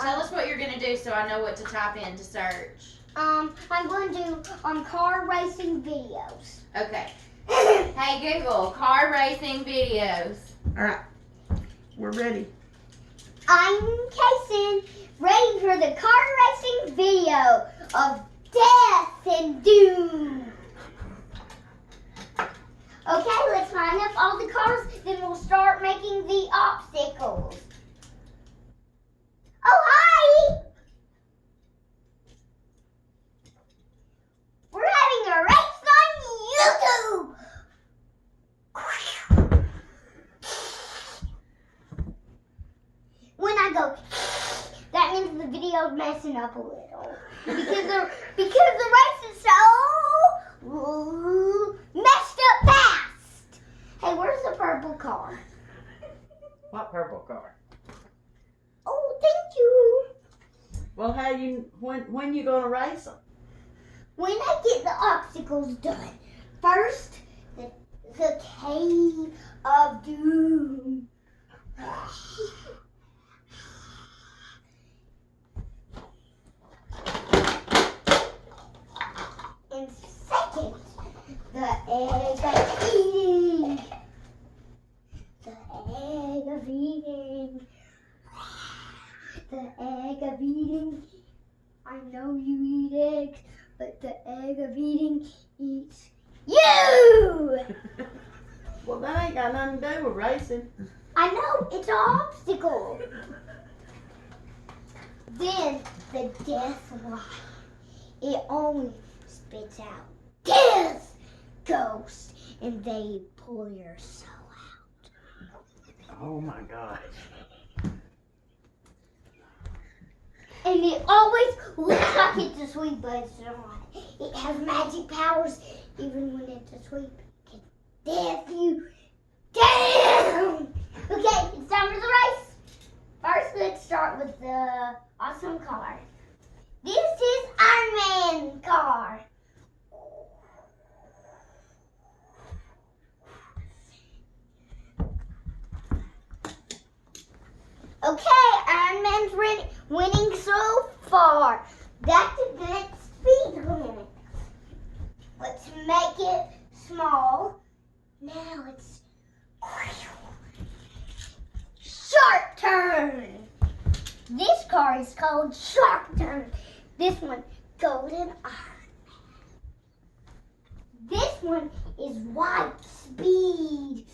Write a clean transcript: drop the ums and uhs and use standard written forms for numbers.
Tell us what you're going to do so I know what to type in to search. I'm going to do car racing videos. Okay. Hey Google, car racing videos. All right. We're ready. I'm Kason, ready for the car racing video of death and doom. Okay, let's line up all the cars, then we'll start making the obstacles. Oh, hi! We're having a race on YouTube! When I go, that means the video's messing up a little. Because the race is so messed up fast. Hey, where's the purple car? What purple car? Oh, thank you. Well, when you gonna race them? When I get the obstacles done, first the cave of doom. And second, the egg of eating. The egg of eating. The egg of eating. I know you eat eggs, but the egg of eating eats you! Well, that ain't got nothing to do with racing. I know, it's an obstacle. Then the death line. It only spits out death ghosts, and they pull your soul out. Oh my gosh. And it always looks like it's asleep, but it's not. It has magic powers, even when it's asleep. It can death you down. Okay, it's time for the race. First, let's start with the awesome car. This is Iron Man car. Okay, Iron Man's winning so far. That's a good speed limit. Let's make it small. Now it's sharp turn. This car is called Sharp Turn. This one, Golden Iron. This one is White Speed.